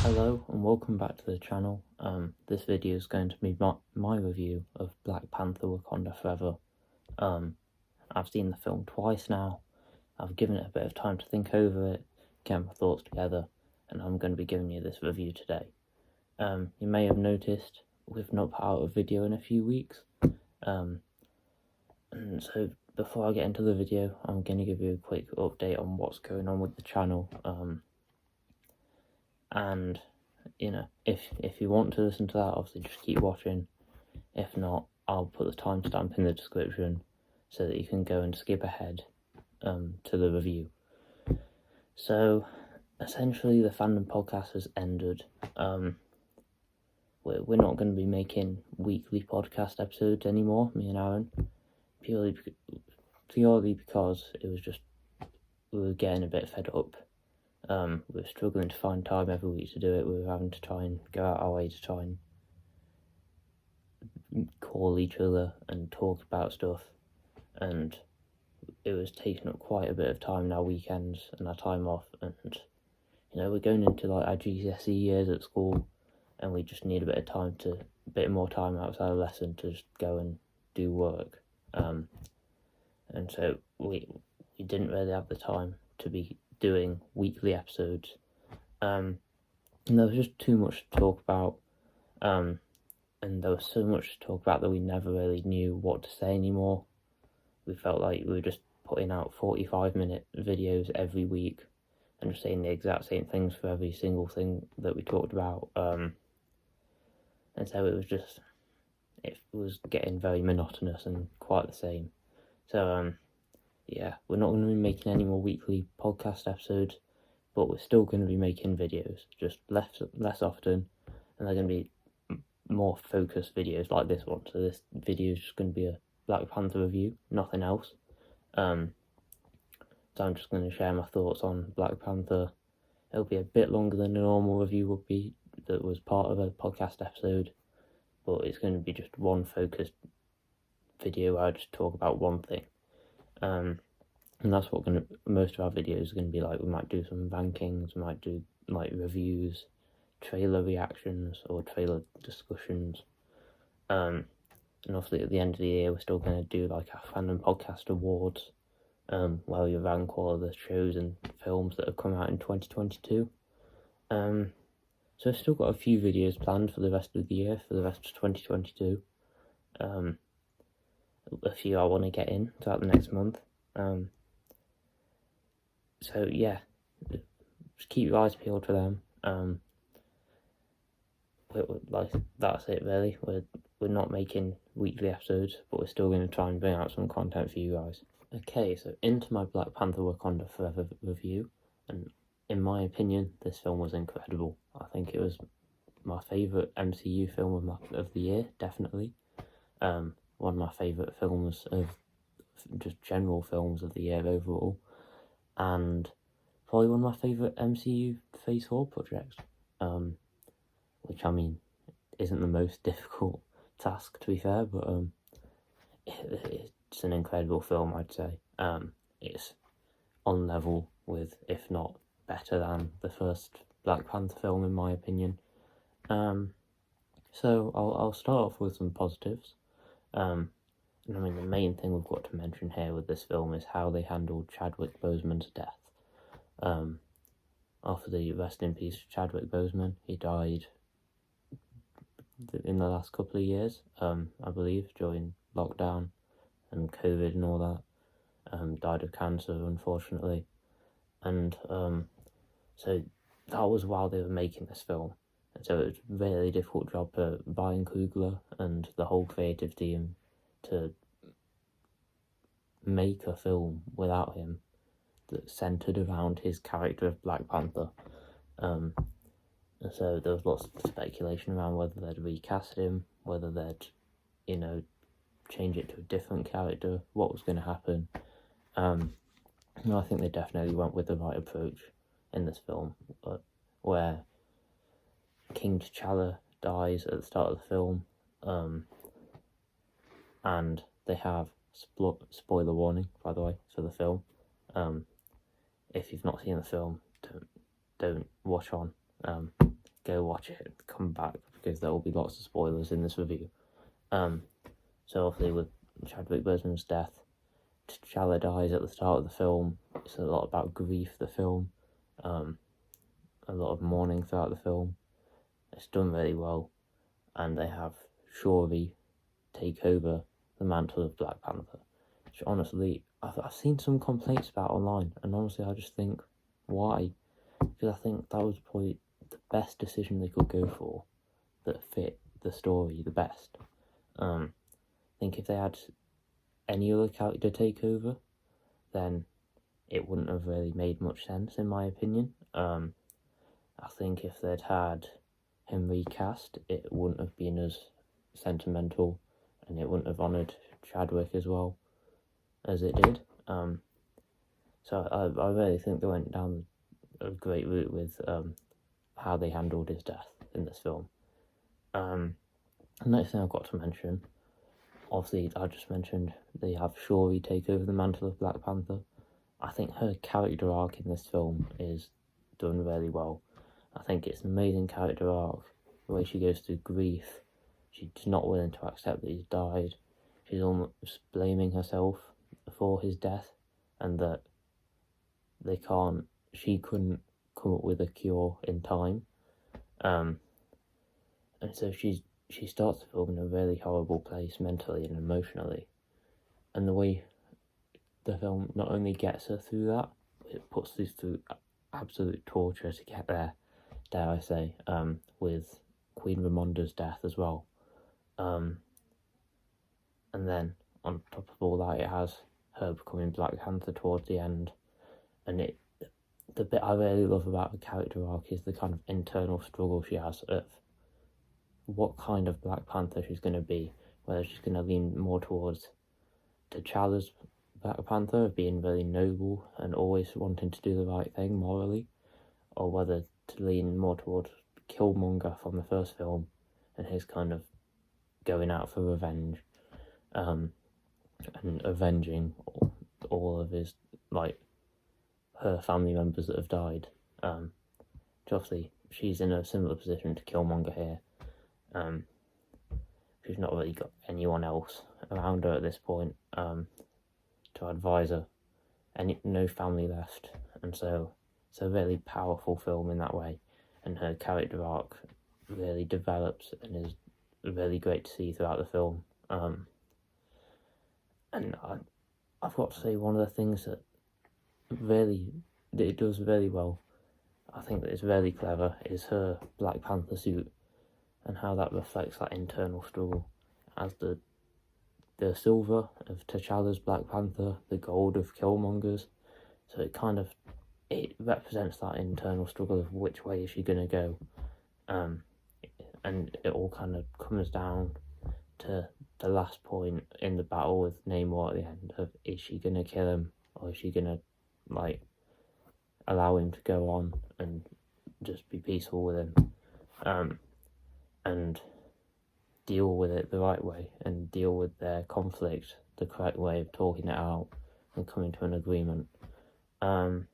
Hello and welcome back to the channel. This video is going to be my review of Black Panther Wakanda Forever. I've seen the film twice now. I've given it a bit of time to think over it, get my thoughts together, and I'm going to be giving you this review today. You may have noticed we've not put out a video in a few weeks. And so before I get into the video, I'm going to give you a quick update on what's going on with the channel. And you know, if you want to listen to that, obviously just keep watching. If not, I'll put the timestamp in the description so that you can go and skip ahead to the review. So essentially the fandom podcast has ended. We're not going to be making weekly podcast episodes anymore, me and Aaron, purely because it was just, we were getting a bit fed up. We were struggling to find time every week to do it. We were having to try and go out our way to try and call each other and talk about stuff, and it was taking up quite a bit of time in our weekends and our time off. And you know, we're going into like our GCSE years at school, and we just need a bit more time outside of lesson to just go and do work. And so we didn't really have the time to be doing weekly episodes, and there was just too much to talk about, and there was so much to talk about that we never really knew what to say anymore. We felt like we were just putting out 45-minute videos every week and just saying the exact same things for every single thing that we talked about, and so it was getting very monotonous and quite the same. So yeah, we're not going to be making any more weekly podcast episodes, but we're still going to be making videos, just less often, and they're going to be more focused videos like this one. So this video is just going to be a Black Panther review, nothing else. So I'm just going to share my thoughts on Black Panther. It'll be a bit longer than a normal review would be that was part of a podcast episode, but it's going to be just one focused video where I just talk about one thing. And that's what most of our videos are going to be like. We might do some rankings, we might do like reviews, trailer reactions, or trailer discussions. And obviously at the end of the year, we're still going to do like our fandom podcast awards, where we rank all of the shows and films that have come out in 2022. So I've still got a few videos planned for the rest of the year, for the rest of 2022. A few I want to get in throughout the next month. So yeah, just keep your eyes peeled for them. Like that's it really. We're not making weekly episodes, but we're still going to try and bring out some content for you guys. Okay, so into my Black Panther Wakanda Forever review, and in my opinion, this film was incredible. I think it was my favourite MCU film of the year, definitely. One of my favourite films of just general films of the year overall, and probably one of my favourite MCU Phase 4 projects, which I mean isn't the most difficult task, to be fair, but it's an incredible film, I'd say. It's on level with, if not better than, the first Black Panther film in my opinion. So I'll start off with some positives. And I mean, the main thing we've got to mention here with this film is how they handled Chadwick Boseman's death. After the rest in peace Chadwick Boseman, he died in the last couple of years, I believe, during lockdown and COVID and all that. Died of cancer, unfortunately. And so that was while they were making this film. And so it was a really difficult job for Ryan Coogler and the whole creative team to make a film without him that centered around his character of Black Panther. And so there was lots of speculation around whether they'd recast him, whether they'd, change it to a different character, what was going to happen. I think they definitely went with the right approach in this film, where King T'Challa dies at the start of the film, and they have spoiler warning, by the way, for the film. If you've not seen the film, don't watch on. go watch it, come back, because there will be lots of spoilers in this review. So obviously with Chadwick Boseman's death, T'Challa dies at the start of the film. It's a lot about grief, the film. A lot of mourning throughout the film. It's done really well. And they have Shuri take over the mantle of Black Panther. Which honestly, I've seen some complaints about online. And honestly, I just think, why? Because I think that was probably the best decision they could go for that fit the story the best. I think if they had any other character take over, then it wouldn't have really made much sense, in my opinion. I think if they'd had him recast, it wouldn't have been as sentimental, and it wouldn't have honoured Chadwick as well as it did. So I really think they went down a great route with how they handled his death in this film. The next thing I've got to mention, obviously I just mentioned they have Shuri take over the mantle of Black Panther. I think her character arc in this film is done really well. I think it's an amazing character arc, the way she goes through grief. She's not willing to accept that he's died. She's almost blaming herself for his death, and that she couldn't come up with a cure in time. And so she starts the film in a really horrible place mentally and emotionally. And the way the film not only gets her through that, it puts her through absolute torture to get there, dare I say, with Queen Ramonda's death as well. And then, on top of all that, it has her becoming Black Panther towards the end. And the bit I really love about her character arc is the kind of internal struggle she has of what kind of Black Panther she's going to be, whether she's going to lean more towards T'Challa's Black Panther of being really noble and always wanting to do the right thing morally, or whether to lean more towards Killmonger from the first film and his kind of going out for revenge, and avenging all of his, like, her family members that have died. Obviously, she's in a similar position to Killmonger here. She's not really got anyone else around her at this point to advise her, and no family left, and so it's a really powerful film in that way, and her character arc really develops and is really great to see throughout the film. And I've got to say, one of the things that it does really well, I think that is really clever, is her Black Panther suit and how that reflects that internal struggle, as the silver of T'Challa's Black Panther, the gold of Killmonger's. So it represents that internal struggle of which way is she going to go. And it all kind of comes down to the last point in the battle with Namor at the end of, is she going to kill him, or is she going to, like, allow him to go on and just be peaceful with him, and deal with it the right way, and deal with their conflict the correct way of talking it out and coming to an agreement. And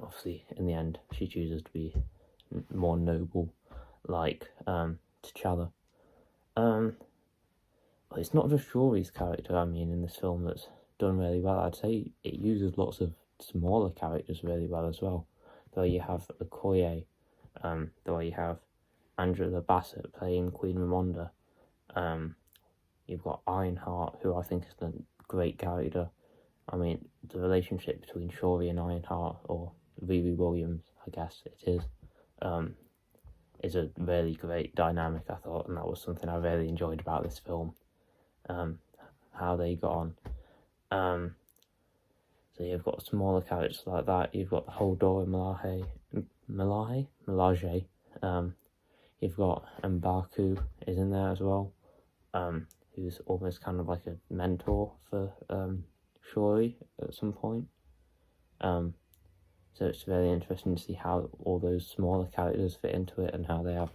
obviously, in the end, she chooses to be more noble, like T'Challa. But it's not just Shuri's character, in this film that's done really well. I'd say it uses lots of smaller characters really well as well. Though you have Okoye, though you have Angela Bassett playing Queen Ramonda. You've got Ironheart, who I think is a great character. The relationship between Shuri and Ironheart, or Riri Williams, I guess it is a really great dynamic, I thought, and that was something I really enjoyed about this film. How they got on. So you've got smaller characters like that. You've got the whole Dora Milaje. You've got M'Baku is in there as well, who's almost kind of like a mentor for Shuri at some point. So it's really interesting to see how all those smaller characters fit into it, and how they have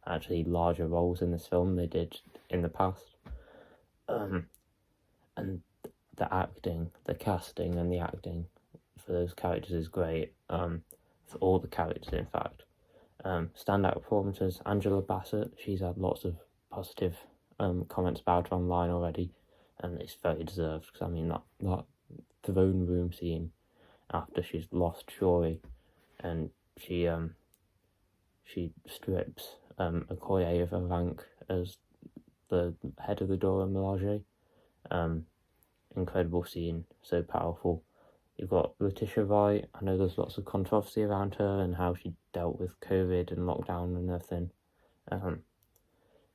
actually larger roles in this film than they did in the past. And the acting, the casting and the acting for those characters is great, for all the characters in fact. Standout performances, Angela Bassett. She's had lots of positive comments about her online already, and it's very deserved, because I mean that throne room scene after she's lost Shuri, and she strips Okoye of her rank as the head of the Dora Milaje. Incredible scene, so powerful. You've got Letitia Wright. I know there's lots of controversy around her and how she dealt with COVID and lockdown and everything.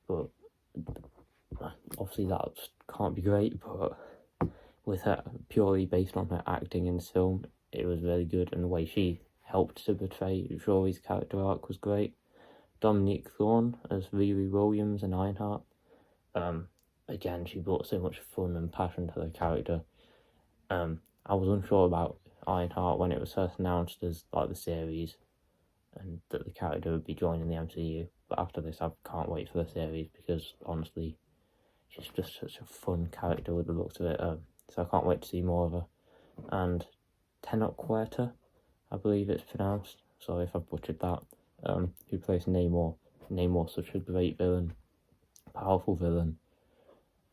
But obviously that can't be great, but with her, purely based on her acting in this film, it was really good, and the way she helped to portray Shuri's character arc was great. Dominique Thorne as Riri Williams and Ironheart. Again, she brought so much fun and passion to the character. I was unsure about Ironheart when it was first announced as like the series, and that the character would be joining the MCU. But after this, I can't wait for the series, because honestly, she's just such a fun character with the looks of it. So I can't wait to see more of her. And Tenoch, I believe it's pronounced. Sorry if I butchered that. Who plays Namor. Namor's such a great villain, powerful villain.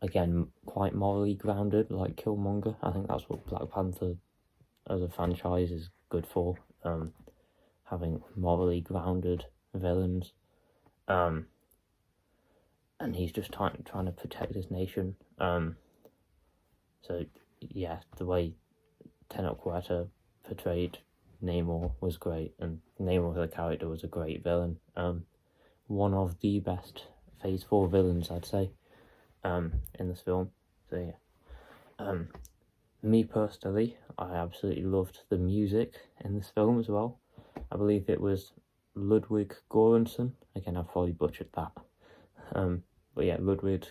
Again, quite morally grounded, like Killmonger. I think that's what Black Panther as a franchise is good for. Having morally grounded villains. And he's just trying to protect his nation. So yeah, the way Tenoch portrayed Namor was great, and Namor the character was a great villain. One of the best Phase 4 villains, I'd say, in this film. So yeah. Me personally, I absolutely loved the music in this film as well. I believe it was Ludwig Göransson. Again, I've probably butchered that. But yeah, Ludwig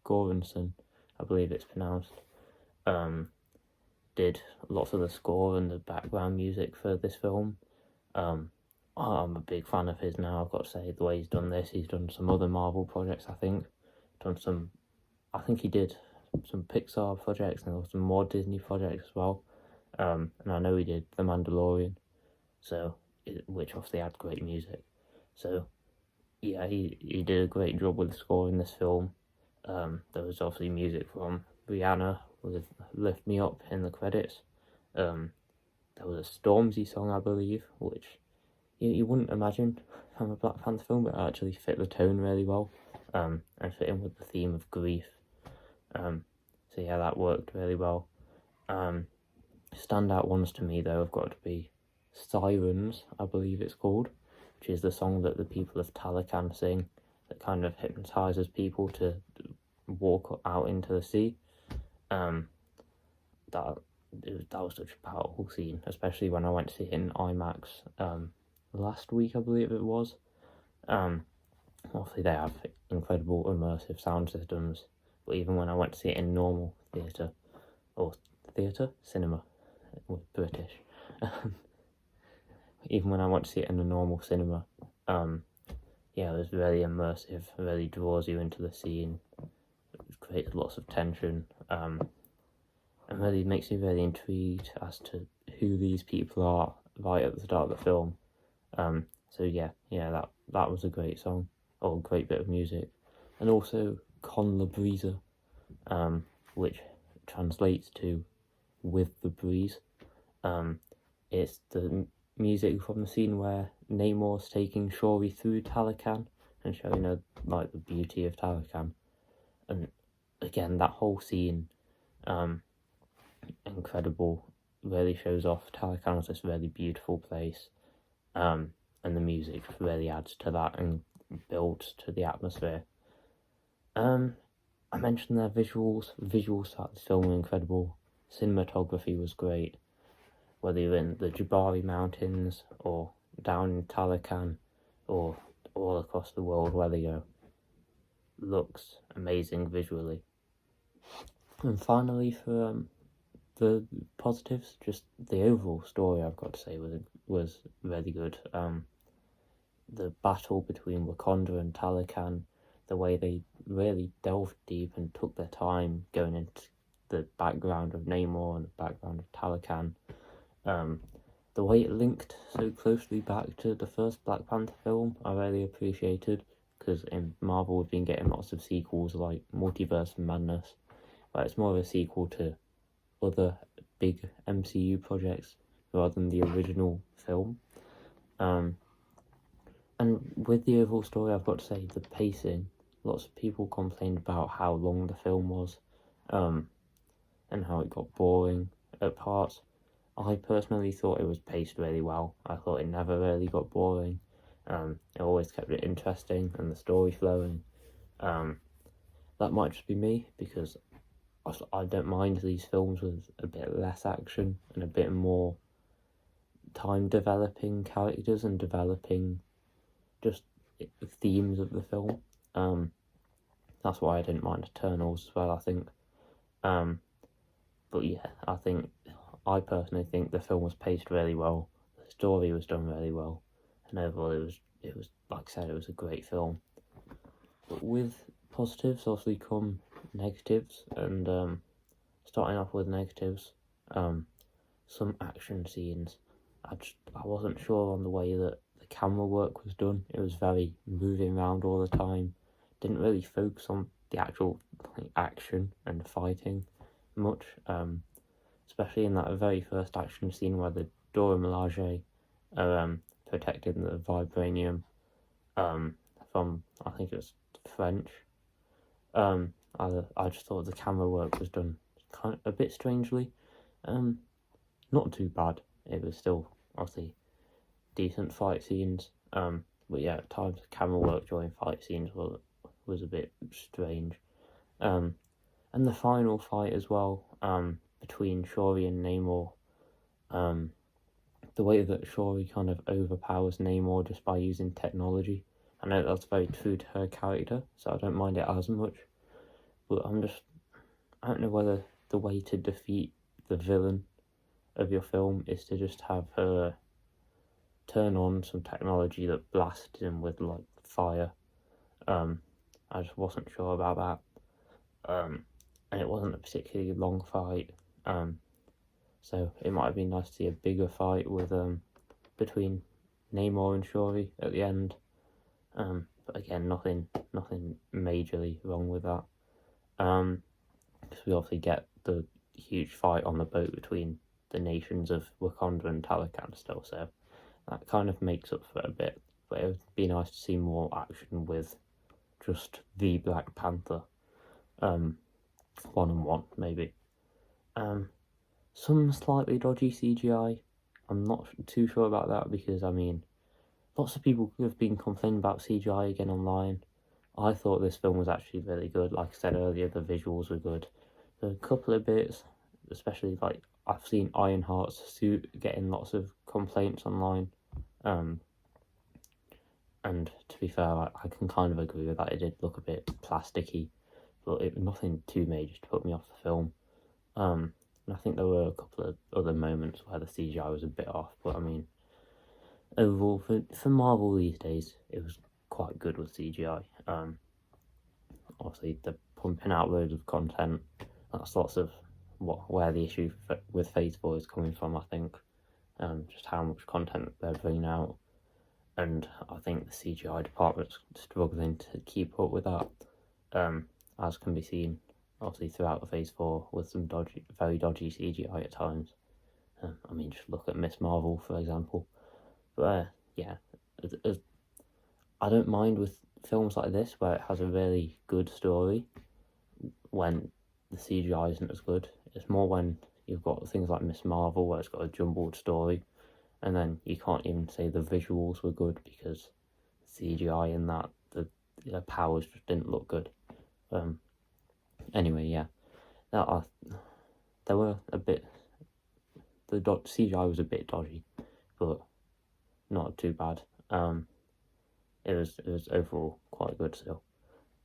Göransson, I believe it's pronounced, did lots of the score and the background music for this film. I'm a big fan of his now, I've got to say. The way he's done this, he's done some other Marvel projects, I think. I think he did some Pixar projects and some more Disney projects as well. And I know he did The Mandalorian, which obviously had great music. So yeah, he did a great job with the score in this film. There was obviously music from Rihanna with Lift Me Up in the credits. There was a Stormzy song, I believe, which you wouldn't imagine from a Black Panther film, but it actually fit the tone really well, and fit in with the theme of grief. So yeah, that worked really well. Standout ones to me, though, have got to be Sirens, I believe it's called, which is the song that the people of Talakan sing, that kind of hypnotises people to walk out into the sea. That was such a powerful scene, especially when I went to see it in IMAX last week, I believe it was. Obviously they have incredible immersive sound systems, but even when I went to see it in normal cinema, with British, even when I went to see it in a normal cinema, yeah, it was very immersive, really draws you into the scene, it creates lots of tension, and really makes me very intrigued as to who these people are right at the start of the film. So yeah, that was a great song, or a great bit of music. And also Con la Brisa, which translates to With the Breeze. It's the music from the scene where Namor's taking Shuri through Talakan and showing her like the beauty of Talakan. And again, that whole scene, incredible, really shows off Talakan as this really beautiful place, and the music really adds to that and builds to the atmosphere. I mentioned their visuals throughout the film were incredible, cinematography was great, whether you're in the Jabari Mountains or down in Talakan or all across the world, whether you looks amazing visually. And finally, for the positives, just the overall story, I've got to say, was really good. The battle between Wakanda and Talakan, the way they really delved deep and took their time going into the background of Namor and the background of Talakan, the way it linked so closely back to the first Black Panther film, I really appreciated, because in Marvel we've been getting lots of sequels like Multiverse of Madness, where it's more of a sequel to other big MCU projects rather than the original film. And with the overall story, I've got to say, the pacing, lots of people complained about how long the film was, and how it got boring at parts. I personally thought it was paced really well. I thought it never really got boring. It always kept it interesting and the story flowing. That might just be me, because I don't mind these films with a bit less action and a bit more time developing characters and developing just themes of the film. That's why I didn't mind Eternals as well, I think. But yeah, I personally think the film was paced really well. The story was done really well, and overall it was like I said, it was a great film. But with positives obviously come negatives, and starting off with negatives, some action scenes. I wasn't sure on the way that the camera work was done. It was very moving around all the time. Didn't really focus on the actual action and fighting much. Especially in that very first action scene where the Dora Milaje are protecting the vibranium from, I think it was French. I just thought the camera work was done kind of a bit strangely. Not too bad. It was still obviously decent fight scenes. But yeah, at times the camera work during fight scenes was a bit strange. And the final fight as well, between Shuri and Namor, the way that Shuri kind of overpowers Namor just by using technology. I know that's very true to her character, so I don't mind it as much. But I don't know whether the way to defeat the villain of your film is to just have her turn on some technology that blasts him with like fire. I just wasn't sure about that. And it wasn't a particularly long fight. So it might have been nice to see a bigger fight with between Namor and Shuri at the end. But again, nothing majorly wrong with that. Because we obviously get the huge fight on the boat between the nations of Wakanda and Talokan still, so that kind of makes up for it a bit. But it would be nice to see more action with just the Black Panther, 1-on-1 maybe. Some slightly dodgy CGI. I'm not too sure about that, because I mean, lots of people have been complaining about CGI again online. I thought this film was actually really good. Like I said earlier, the visuals were good. There were a couple of bits, especially like I've seen Ironheart's suit getting lots of complaints online. And to be fair, I can kind of agree with that. It did look a bit plasticky, but it was nothing too major to put me off the film. And I think there were a couple of other moments where the CGI was a bit off, but I mean, overall, for Marvel these days, it was quite good with CGI. Obviously, they're pumping out loads of content. That's lots of where the issue with Phase 4 is coming from, I think. Just how much content they're bringing out. And I think the CGI department's struggling to keep up with that, as can be seen, obviously, throughout the Phase 4 with some very dodgy CGI at times. I mean, just look at Miss Marvel, for example. But yeah, I don't mind with films like this where it has a really good story when the CGI isn't as good. It's more when you've got things like Miss Marvel where it's got a jumbled story, and then you can't even say the visuals were good because CGI in that the powers just didn't look good. Anyway, yeah, there were a bit. The CGI was a bit dodgy, but not too bad. It was overall quite good still,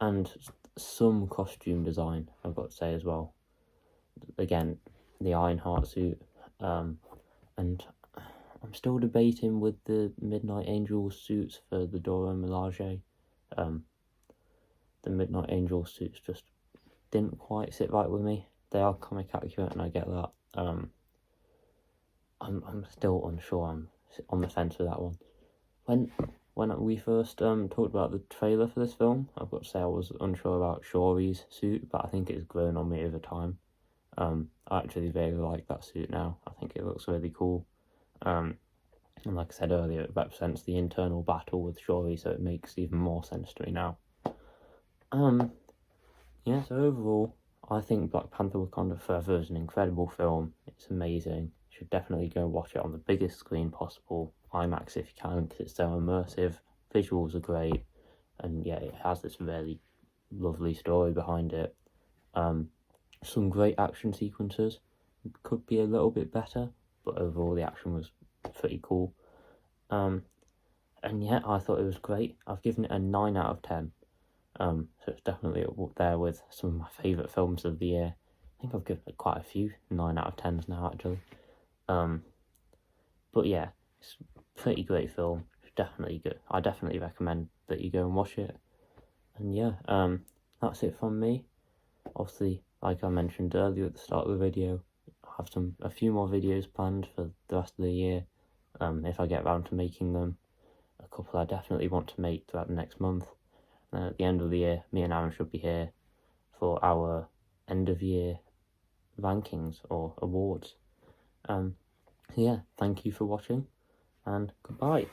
and some costume design I've got to say as well. Again, the Ironheart suit, and I'm still debating with the Midnight Angels suits for the Dora Milaje. The Midnight Angels suits just didn't quite sit right with me. They are comic accurate, and I get that. I'm still unsure. I'm on the fence with that one. When we first talked about the trailer for this film, I've got to say I was unsure about Shuri's suit, but I think it's grown on me over time. I actually really like that suit now. I think it looks really cool. And like I said earlier, it represents the internal battle with Shuri, so it makes even more sense to me now. Yeah, so overall, I think Black Panther Wakanda Forever is an incredible film. It's amazing. You should definitely go watch it on the biggest screen possible, IMAX if you can, because it's so immersive. Visuals are great, and yeah, it has this really lovely story behind it. Some great action sequences. Could be a little bit better, but overall the action was pretty cool. And yeah, I thought it was great. I've given it a 9 out of 10. So it's definitely up there with some of my favourite films of the year. I think I've given it quite a few 9 out of 10s now, actually. But yeah, it's a pretty great film. It's definitely good. I definitely recommend that you go and watch it. And yeah, that's it from me. Obviously, like I mentioned earlier at the start of the video, I have a few more videos planned for the rest of the year. If I get around to making them. A couple I definitely want to make throughout the next month. At the end of the year, me and Aaron should be here for our end of year rankings or awards. So yeah, thank you for watching, and goodbye.